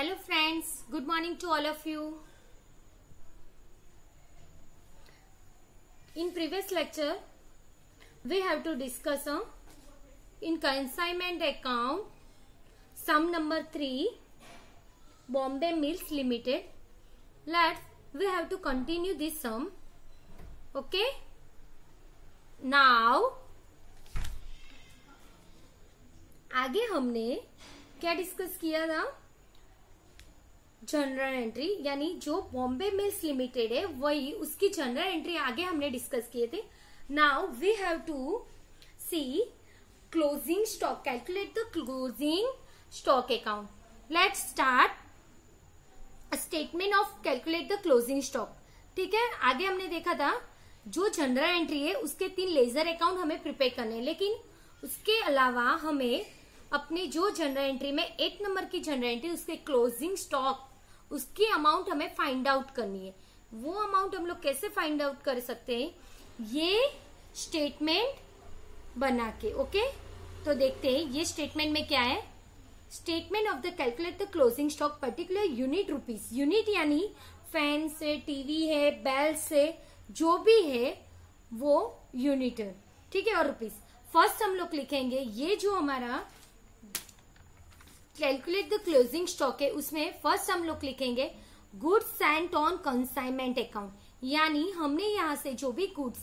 Hello friends, good morning to all of you. In previous lecture, we have to discuss in consignment account sum number 3, Bombay Mills Limited. We have to continue this sum. Okay. Now, आगे हमने क्या discuss किया था? General entry, यानी जो Bombay mills limited है वही उसकी जनरल एंट्री आगे हमने डिस्कस किए थे. Now we have to see closing stock, calculate the closing stock account. Let's start statement of calculate the closing stock. ठीक है, आगे हमने देखा था जो जनरल एंट्री है उसके 3 लेजर अकाउंट हमें प्रिपेयर करने हैं, लेकिन उसके अलावा हमें अपने जो जनरल एंट्री में 8 नंबर की जनरल एंट्री उसके क्लोजिंग स्टॉक उसकी अमाउंट हमें फाइंड आउट करनी है. वो अमाउंट हम लोग कैसे फाइंड आउट कर सकते हैं? ये स्टेटमेंट बना के. ओके, तो देखते हैं ये स्टेटमेंट में क्या है. Statement of the calculate the closing stock particular unit rupees. Unit यानी फैन से, टीवी है, बेल से, जो भी है वो यूनिट है. ठीक है, और रुपीज. फर्स्ट हम लोग लिखेंगे ये जो हमारा कैलकुलेट द क्लोजिंग स्टॉक है उसमें फर्स्ट हम लोग लिखेंगे goods Saint on consignment account, यानी हमने यहां से जो भी गुड्स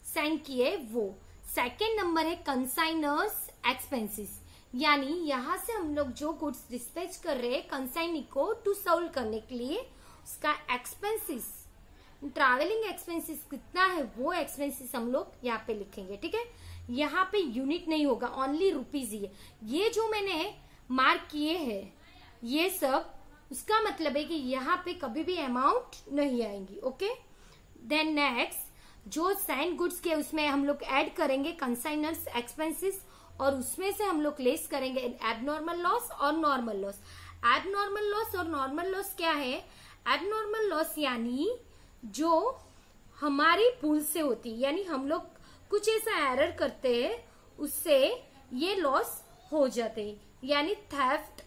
सेंड किए वो. सेकेंड नंबर है कंसाइनर्स एक्सपेंसेस, यानी यहां से हम लोग जो गुड्स डिस्पैच कर रहे हैं कंसाइनी को टू सोल्व करने के लिए उसका एक्सपेंसेस, ट्रैवलिंग एक्सपेंसेस कितना है वो एक्सपेंसेस हम लोग यहाँ पे लिखेंगे. ठीक है, यहाँ पे यूनिट नहीं होगा, ओनली रुपीज ही है. ये जो मैंने मार्क किए हैं ये सब, उसका मतलब है कि यहाँ पे कभी भी अमाउंट नहीं आएंगी. ओके, देन नेक्स्ट जो सेंड गुड्स के उसमें हम लोग ऐड करेंगे कंसाइनर्स एक्सपेंसेस, और उसमें से हम लोग लेस करेंगे एबनॉर्मल लॉस और नॉर्मल लॉस. एबनॉर्मल लॉस और नॉर्मल लॉस क्या है? एबनॉर्मल लॉस यानी जो हमारी भूल से होती, यानी हम लोग कुछ ऐसा एरर करते हैं उससे ये लॉस हो जाते हैं, यानी theft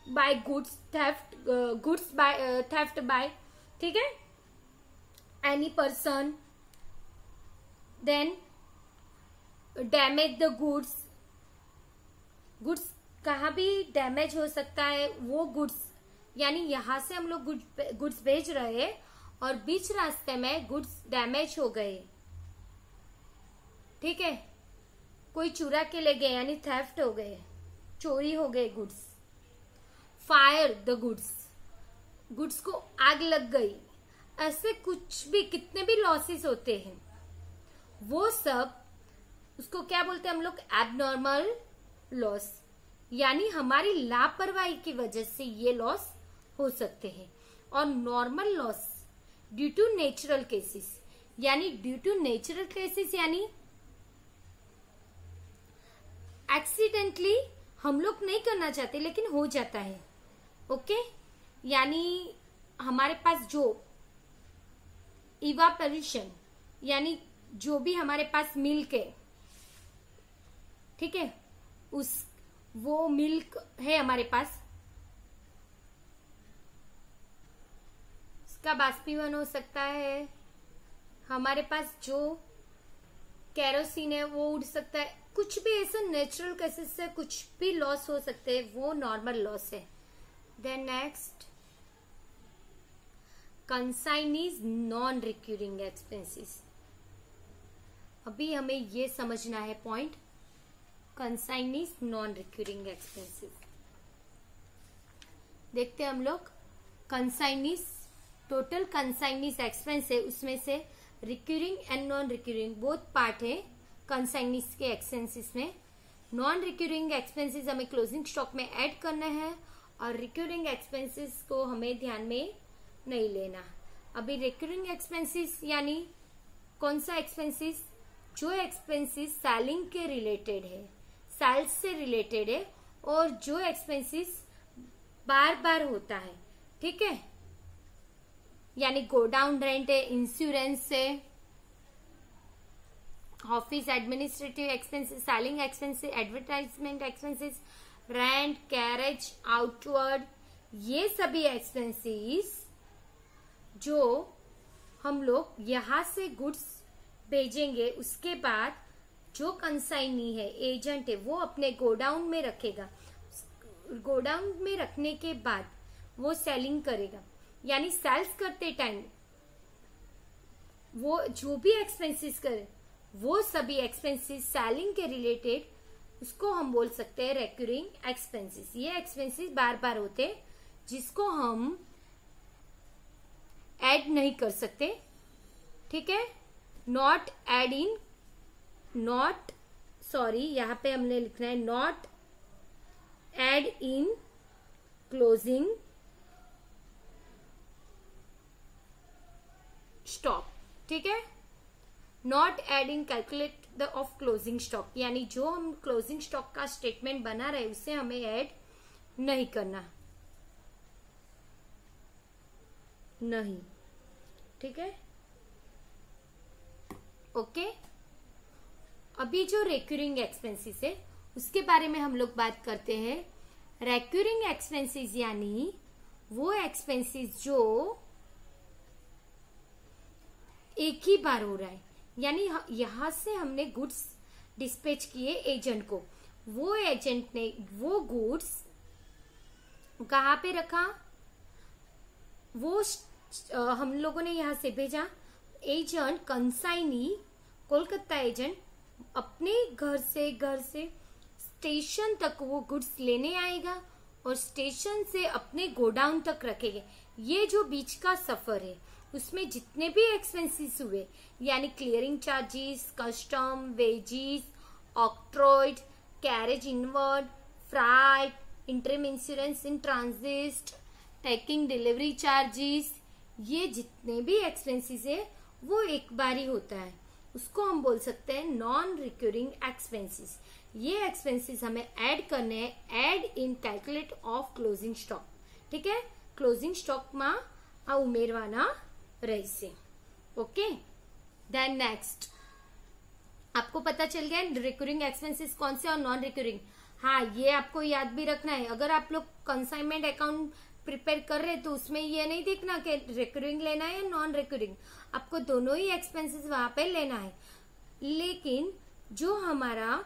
by goods, theft by, ठीक है, any person. Then damage the goods. Goods कहाँ भी डैमेज हो सकता है वो गुड्स, यानी यहां से हम लोग गुड्स भेज रहे हैं और बीच रास्ते में गुड्स डैमेज हो गए. ठीक है, कोई चुरा के ले गए यानी थेफ्ट हो गए, चोरी हो गए goods. Fire the goods, goods को आग लग गई. ऐसे कुछ भी कितने भी लॉसेस होते हैं वो सब उसको क्या बोलते हैं हम लोग? एबनॉर्मल लॉस, यानी हमारी लापरवाही की वजह से ये लॉस हो सकते हैं. और normal loss due to natural cases, यानी ड्यू टू नेचुरल केसेस यानी एक्सीडेंटली हम लोग नहीं करना चाहते लेकिन हो जाता है. ओके, यानी हमारे पास जो इवापोरेशन, यानी जो भी हमारे पास मिल्क है, ठीक है, वो मिल्क है हमारे पास, उसका बाष्पीभवन हो सकता है. हमारे पास जो केरोसिन है वो उड़ सकता है. कुछ भी ऐसा नेचुरल केसेस से कुछ भी लॉस हो सकते हैं, वो नॉर्मल लॉस है. Then next consignees non recurring expenses. अभी हमें ये समझना है point, consignees non recurring expenses. देखते हैं हम लोग. कंसाइनीज, टोटल कंसाइनीज एक्सपेंस है उसमें से recurring and non recurring both part है कंसाइनीज के एक्सपेंसेस में. नॉन रिक्यूरिंग एक्सपेंसेस हमें क्लोजिंग स्टॉक में ऐड करना है और रिक्यूरिंग एक्सपेंसेस को हमें ध्यान में नहीं लेना. अभी रिक्यूरिंग एक्सपेंसेस यानी कौन सा एक्सपेंसेस? जो एक्सपेंसेस सेलिंग के रिलेटेड है, सेल्स से रिलेटेड है, और जो एक्सपेंसेस बार बार होता है. ठीक है, यानी गोडाउन रेंट है, इंश्योरेंस है, office administrative expenses, selling expenses, advertisement expenses, rent, carriage, outward, ये सभी एक्सपेंसेस जो हम लोग यहाँ से गुड्स भेजेंगे, उसके बाद जो कंसाइनी है, एजेंट है, वो अपने गोडाउन में रखेगा। गोडाउन में रखने के बाद वो सेलिंग करेगा, यानी सेल्स करते टाइम वो जो भी एक्सपेंसेस करे, वो सभी एक्सपेंसेस सेलिंग के रिलेटेड, उसको हम बोल सकते हैं रेकरिंग एक्सपेंसेस। ये एक्सपेंसेस बार बार होते हैं जिसको हम ऐड नहीं कर सकते, ठीक है। Not add in, not sorry, यहां पे हमने लिखना है not add in closing stock, ठीक है। Not add in calculate the of closing stock, यानी जो हम क्लोजिंग स्टॉक का स्टेटमेंट बना रहे उसे हमें ऐड नहीं करना, नहीं, ठीक है, ओके। अभी जो रेकरिंग एक्सपेंसेस है उसके बारे में हम लोग बात करते हैं। रेकरिंग एक्सपेंसेस यानी वो एक्सपेंसेस जो एक ही बार हो रहा है, यानी यहां से हमने गुड्स डिस्पैच किए एजेंट को, वो एजेंट ने वो गुड्स कहाँ पे रखा, वो हम लोगों ने यहां से भेजा। एजेंट कंसाइनी, कोलकाता एजेंट अपने घर से स्टेशन तक वो गुड्स लेने आएगा और स्टेशन से अपने गोडाउन तक रखेंगे। ये जो बीच का सफर है उसमें जितने भी एक्सपेंसेस हुए, यानी clearing charges, custom, wages, octroi, carriage inward, freight, interim insurance in transit, packing, delivery charges, ये जितने भी एक्सपेंसेस है वो एक बार ही होता है, उसको हम बोल सकते हैं नॉन रिकरिंग एक्सपेंसेस। ये एक्सपेंसेस हमें ऐड करने हैं, add in calculate of closing stock, ठीक है। क्लोजिंग स्टॉक में आ उमेरवाना रहेશે, ओके। देन नेक्स्ट, आपको पता चल गया रिकरिंग एक्सपेंसेस कौन से और नॉन रिकरिंग। हाँ, ये आपको याद भी रखना है। अगर आप लोग कंसाइनमेंट अकाउंट प्रिपेयर कर रहे तो उसमें ये नहीं देखना कि रिकरिंग लेना है या नॉन रिकरिंग, आपको दोनों ही एक्सपेंसेस वहां पे लेना है। लेकिन जो हमारा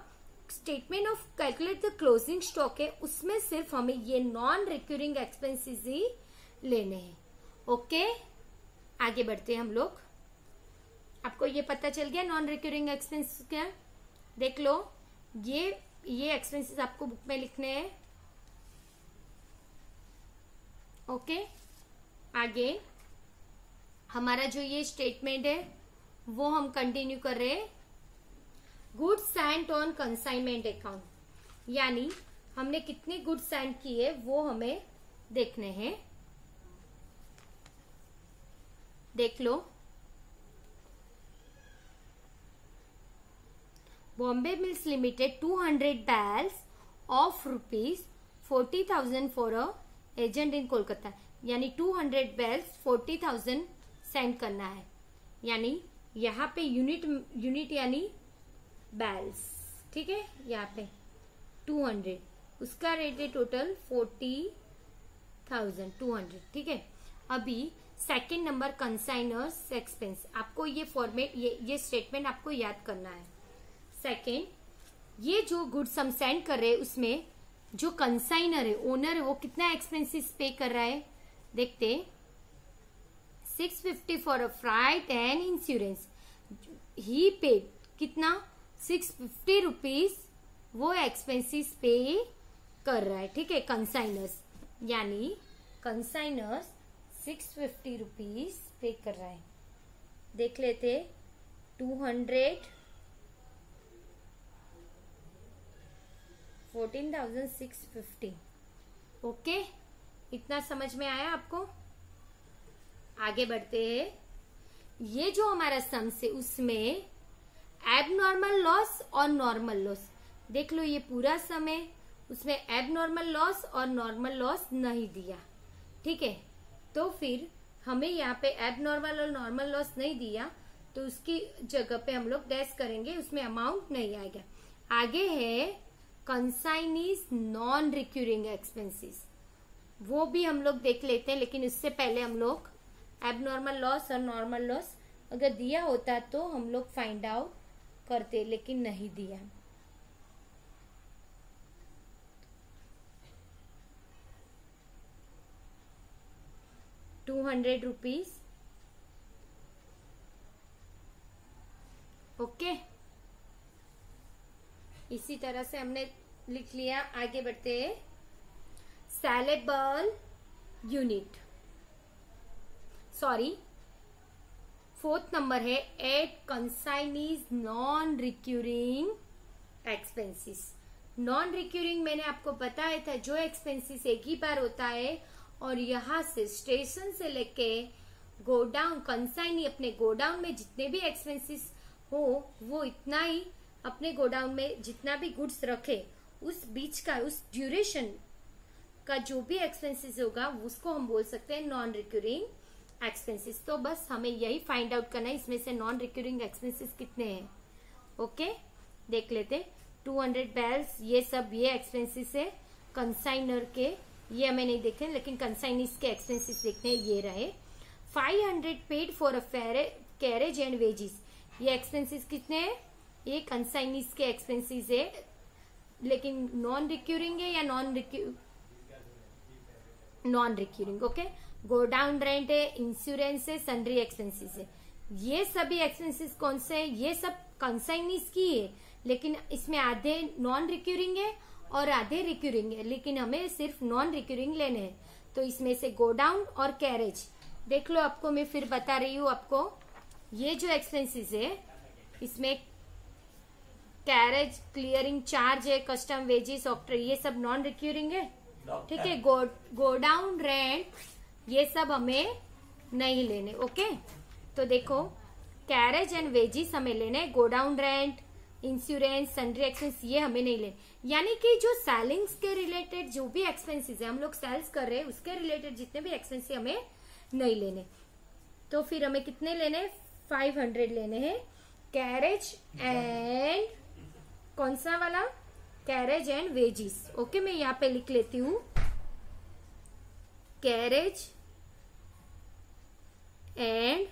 statement of calculate the closing stock है उसमें सिर्फ हमें ये नॉन रिकरिंग एक्सपेंसेस ही लेने हैं, ओके। आगे बढ़ते हैं हम लोग। आपको ये पता चल गया नॉन रिकरिंग एक्सपेंस क्या, देख लो। ये एक्सपेंसेस आपको बुक में लिखने हैं, ओके। आगे हमारा जो ये स्टेटमेंट है वो हम कंटिन्यू कर रहे हैं। Goods Saint on consignment account, यानी हमने कितने गुड्स सेंड किए वो हमें देखने हैं। देख लो, Bombay mills limited 200 bales of ₹40,000 for a agent in Kolkata, यानी 200 बैल्स 40,000 सेंड करना है, यानी यहाँ पे यूनिट यानी बैल्स, ठीक है। यहाँ पे 200, उसका रेट है टोटल 40,200, ठीक है। अभी सेकेंड नंबर कंसाइनर्स एक्सपेंस, आपको ये फॉर्मेट ये स्टेटमेंट आपको याद करना है। सेकेंड, ये जो गुड्स हम सेंड कर रहे हैं उसमें जो कंसाइनर है, ओनर है, वो कितना एक्सपेंसेस पे कर रहा है देखते। 650 for a freight and insurance, he paid कितना 650 रुपीज वो एक्सपेंसेस पे कर रहा है, ठीक है। कंसाइनर्स यानी कंसाइनर्स 650 रुपीज पे कर रहा है। देख लेते 200 14,650, ओके। इतना समझ में आया आपको। आगे बढ़ते हैं। ये जो हमारा सम्स है उसमें एबनॉर्मल लॉस और नॉर्मल लॉस, देख लो ये पूरा सम है, उसमें एबनॉर्मल लॉस और नॉर्मल लॉस नहीं दिया, ठीक है। तो फिर हमें यहाँ पे एबनॉर्मल और नॉर्मल लॉस नहीं दिया तो उसकी जगह पे हम लोग डैश करेंगे, उसमें अमाउंट नहीं आएगा। आगे है कंसाइनीज नॉन रिक्यूरिंग एक्सपेंसेस, वो भी हम लोग देख लेते हैं, लेकिन इससे पहले हम लोग एबनॉर्मल लॉस और नॉर्मल लॉस अगर दिया होता तो हम लोग फाइंड आउट करते, लेकिन नहीं दिया। ₹200। ओके, इसी तरह से हमने लिख लिया। आगे बढ़ते हैं। Saleable unit, sorry, 4th number है at consignees non recurring expenses. Non recurring मैंने आपको बताया था, जो एक्सपेंसेस एक ही बार होता है और यहाँ से स्टेशन से लेके गोडाउन, कंसाइनी अपने गोडाउन में जितने भी एक्सपेंसेस हो वो इतना ही अपने गोडाउन में जितना भी गुड्स रखे उस बीच का, उस ड्यूरेशन का जो भी एक्सपेंसेस होगा उसको हम बोल सकते हैं नॉन रिक्यूरिंग एक्सपेंसेस। तो बस हमें यही फाइंड आउट करना है इसमें से नॉन रिक्यूरिंग एक्सपेंसेस कितने हैं। ओके, देख लेते। 200 बैरल्स, ये सब ये एक्सपेंसेस है कंसाइनर के, ये हमें नहीं देखे, लेकिन कंसाइनीज के एक्सपेंसेस देखते हैं, ये रहे। 500 paid for a carriage and wages, ये एक्सपेंसेस कितने हैं? ये कंसाइनीज के एक्सपेंसेस है, लेकिन नॉन रिक्यूरिंग है या non recurring. Okay, godown rent है, इंश्योरेंस है, सन्ड्री एक्सपेंसेस है। ये सभी एक्सपेंसेस कौन से हैं? ये सब कंसाइनीज की है, लेकिन इसमें आधे नॉन रिक्यूरिंग है और आधे रिक्यूरिंग है, लेकिन हमें सिर्फ नॉन रिक्यूरिंग लेने हैं। तो इसमें से गोडाउन और कैरेज देख लो, आपको मैं फिर बता रही हूँ। आपको ये जो एक्सपेंसेस है इसमें कैरेज, क्लियरिंग चार्ज है, कस्टम, वेजेस, ऑक्टर, ये सब नॉन रिक्यूरिंग है। ठीक है, गोडाउन रेंट ये सब हमें नहीं लेने। ओके, तो देखो कैरेज एंड वेजेस हमें लेने, godown rent, insurance, sundry expense ये हमें नहीं लेने। यानी कि जो सेलिंग्स के रिलेटेड जो भी एक्सपेंसेस है, हम लोग सेल्स कर रहे हैं उसके रिलेटेड जितने भी एक्सपेंसेस हमें नहीं लेने। तो फिर हमें कितने लेने? 500 लेने हैं। कैरेज एंड कौन सा वाला? Carriage and wages. ओके, मैं यहाँ पे लिख लेती हूँ कैरेज एंड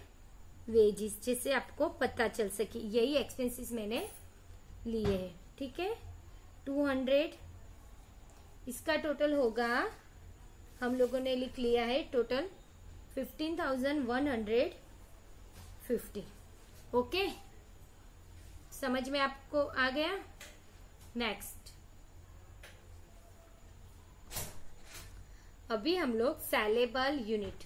वेजिस, जिससे आपको पता चल सके यही एक्सपेंसेस मैंने लिए हैं। ठीक है, 200 इसका टोटल होगा, हम लोगों ने लिख लिया है टोटल 15,150। ओके, समझ में आपको आ गया? नेक्स्ट, अभी हम लोग saleable unit,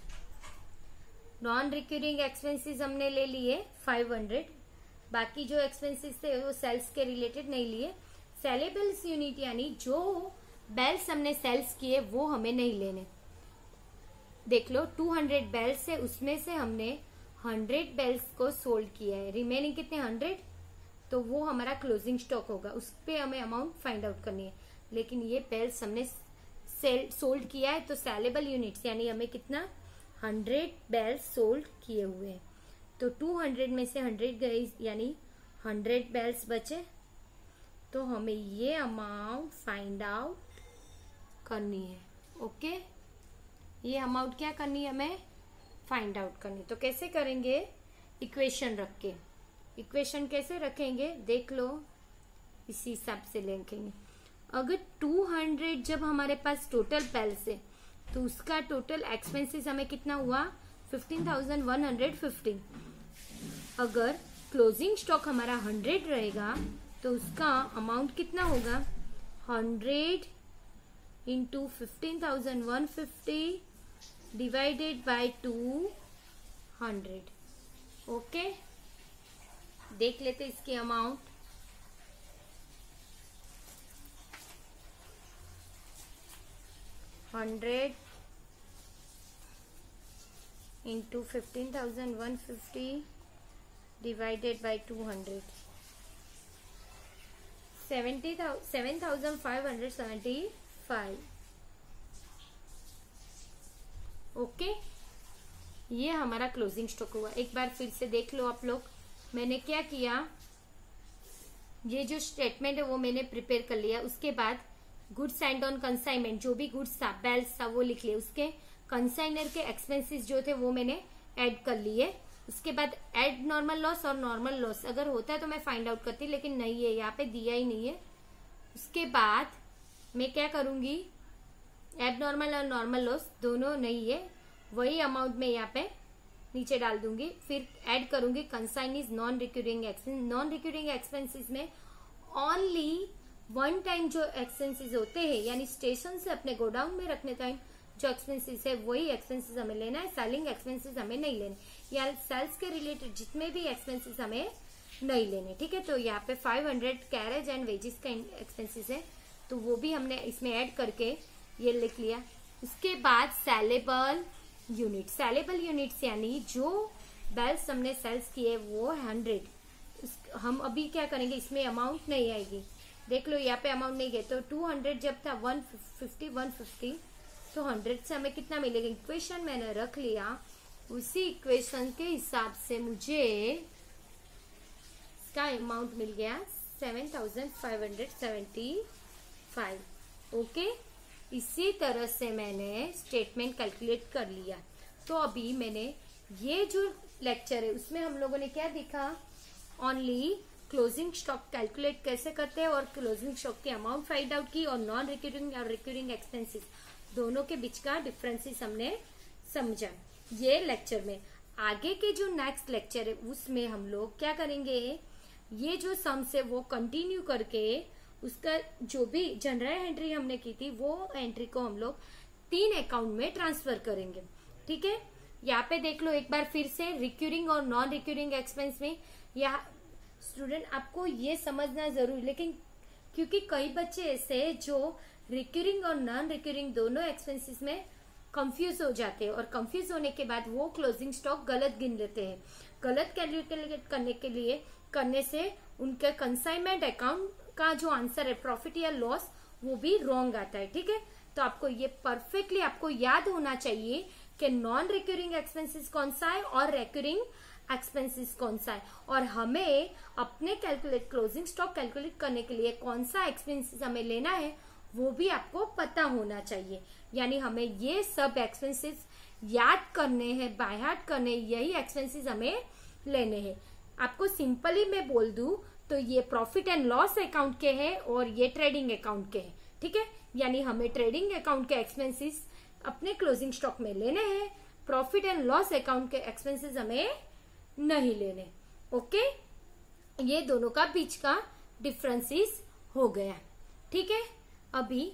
non recurring expenses हमने ले लिए 500, बाकी जो एक्सपेंसेस थे वो सेल्स के रिलेटेड नहीं लिए। सेलेबल्स यूनिट यानी जो बेल्स हमने सेल्स किए वो हमें नहीं लेने। देख लो 200 बेल्स है, उसमें से हमने 100 बेल्स को सोल्ड किया है, रिमेनिंग कितने? 100, तो वो हमारा क्लोजिंग स्टॉक होगा, उस पे हमें अमाउंट फाइंड आउट करनी है। लेकिन ये बेल्स हमने सोल्ड किया है, तो सेलेबल यूनिट्स यानी हमें कितना? 100 बेल्स सोल्ड किए हुए हैं। तो 200 में से 100 गए, यानी 100 बेल्स बचे, तो हमें ये अमाउंट फाइंड आउट करनी है। ओके, ये अमाउंट क्या करनी है? हमें फाइंड आउट करनी। तो कैसे करेंगे? इक्वेशन रख के। इक्वेशन कैसे रखेंगे देख लो, इसी हिसाब से लिखेंगे। अगर 200 जब हमारे पास टोटल बेल्स है तो उसका टोटल एक्सपेंसेस हमें कितना हुआ? 15,150। अगर क्लोजिंग स्टॉक हमारा 100 रहेगा तो उसका अमाउंट कितना होगा? 100 इंटू 15,150 डिवाइडेड बाय 200। ओके, देख लेते इसकी amount. $100 into 15,150 divided by 200, 7,575। Okay, ये हमारा क्लोजिंग स्टॉक हुआ। एक बार फिर से देख लो आप लोग, मैंने क्या किया, ये जो स्टेटमेंट है वो मैंने प्रिपेयर कर लिया। उसके बाद गुड्स सेंट ऑन कंसाइनमेंट, जो भी गुड्स था, बेल्स था, वो लिख लिए। उसके कंसाइनर के एक्सपेंसेस जो थे वो मैंने ऐड कर लिए। उसके बाद ऐड नॉर्मल लॉस और नॉर्मल लॉस, अगर होता है तो मैं फाइंड आउट करती, लेकिन नहीं है, यहाँ पे दिया ही नहीं है। उसके बाद मैं क्या करूंगी, ऐड नॉर्मल और नॉर्मल लॉस दोनों नहीं है, वही अमाउंट में यहाँ पे नीचे डाल दूंगी। फिर ऐड करूंगी consign is non recurring expense. Non recurring expenses में ओनली वन टाइम जो एक्सपेंसेस होते हैं, यानी स्टेशन से अपने गोडाउन में रखने टाइम जो एक्सपेंसेस है वही एक्सपेंसेस हमें लेना है। सेलिंग एक्सपेंसेस हमें नहीं लेने, या सेल्स के रिलेटेड जितने भी एक्सपेंसेस हमें नहीं लेने, ठीक है। तो यहाँ पे 500 कैरेज एंड वेजेस का एक्सपेंसेस है, तो वो भी हमने इसमें ऐड करके ये लिख लिया। उसके बाद सेलेबल यूनिट, सेलेबल यूनिट्स यानी जो बेल्स हमने सेल्स किए वो 100। हम अभी क्या करेंगे, इसमें अमाउंट नहीं आएगी, देख लो यहाँ पे अमाउंट नहीं गए, तो 200 जब था 150 तो 100 से हमें कितना मिलेगा, इक्वेशन मैंने रख लिया, उसी इक्वेशन के हिसाब से मुझे इसका अमाउंट मिल गया 7575। ओके, इसी तरह से मैंने स्टेटमेंट कैलकुलेट कर लिया। तो अभी मैंने ये जो लेक्चर है उसमें हम लोगों ने क्या देखा, ओनली क्लोजिंग स्टॉक कैलकुलेट कैसे करते हैं और क्लोजिंग स्टॉक की अमाउंट फाइंड आउट की, और नॉन रिक्यूरिंग और रिक्यूरिंग एक्सपेंसेस दोनों के बीच का डिफरेंसेस हमने समझा ये लेक्चर में। आगे के जो नेक्स्ट लेक्चर है उसमें हम लोग क्या करेंगे, ये जो सम्स है वो कंटिन्यू करके उसका जो भी जनरल एंट्री हमने की थी वो एंट्री को हम लोग 3 अकाउंट में ट्रांसफर करेंगे, ठीक है। यहाँ पे देख लो एक बार फिर से, रिक्यूरिंग और नॉन रिक्यूरिंग एक्सपेंस में यहाँ स्टूडेंट आपको ये समझना जरूरी, लेकिन क्योंकि कई बच्चे ऐसे जो रिक्यूरिंग और नॉन रिक्यूरिंग दोनों एक्सपेंसेस में कंफ्यूज हो जाते हैं, और कंफ्यूज होने के बाद वो क्लोजिंग स्टॉक गलत गिन लेते हैं। गलत कैलकुलेट करने से उनके कंसाइनमेंट अकाउंट का जो आंसर है प्रॉफिट या लॉस वो भी रॉन्ग आता है, ठीक है। तो आपको ये परफेक्टली आपको याद होना चाहिए कि नॉन रिक्यूरिंग एक्सपेंसेस कौन सा है और रिक्यूरिंग एक्सपेंसेस कौन सा है, और हमें अपने क्लोजिंग स्टॉक कैलकुलेट करने के लिए कौन सा एक्सपेंसेस हमें लेना है वो भी आपको पता होना चाहिए। यानी हमें ये सब एक्सपेंसेस याद करने हैं, बाय हार्ट करने, यही एक्सपेंसेस हमें लेने हैं। आपको सिंपली मैं बोल दूं तो ये प्रॉफिट एंड लॉस अकाउंट के हैं और ये ट्रेडिंग अकाउंट के हैं, ठीक है। यानी हमें ट्रेडिंग अकाउंट के एक्सपेंसेस अपने क्लोजिंग स्टॉक में लेने हैं, प्रॉफिट एंड लॉस अकाउंट के एक्सपेंसेस हमें नहीं लेने। ओके, ये दोनों का बीच का डिफरेंसेस हो गया, ठीक है। अभी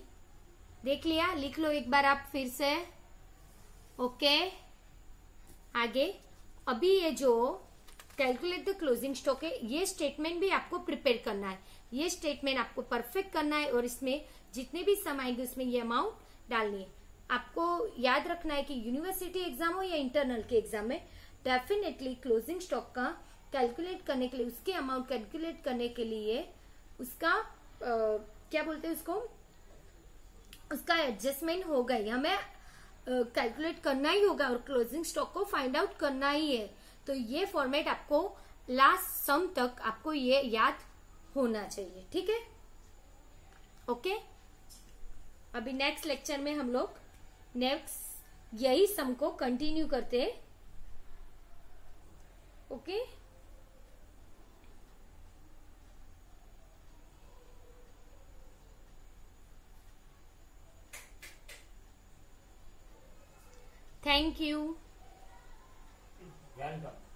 देख लिया, लिख लो एक बार आप फिर से। ओके, आगे अभी ये जो कैलकुलेट द क्लोजिंग स्टॉक है ये स्टेटमेंट भी आपको प्रिपेयर करना है, ये स्टेटमेंट आपको परफेक्ट करना है, और इसमें जितने भी सम आएंगे उसमें ये अमाउंट डालनी है। आपको याद रखना है कि यूनिवर्सिटी एग्जाम हो या इंटरनल के एग्जाम में डेफिनेटली क्लोजिंग स्टॉक का कैलकुलेट करने के लिए, उसके अमाउंट कैलकुलेट करने के लिए उसका क्या बोलते हैं उसको, उसका एडजस्टमेंट होगा ही, हमें कैलकुलेट करना ही होगा और क्लोजिंग स्टॉक को फाइंड आउट करना ही है। तो ये फॉर्मेट आपको लास्ट सम तक आपको ये याद होना चाहिए, ठीक है। ओके, अभी नेक्स्ट लेक्चर में हम लोग नेक्स्ट यही सम को कंटिन्यू करते हैं। Okay, thank you.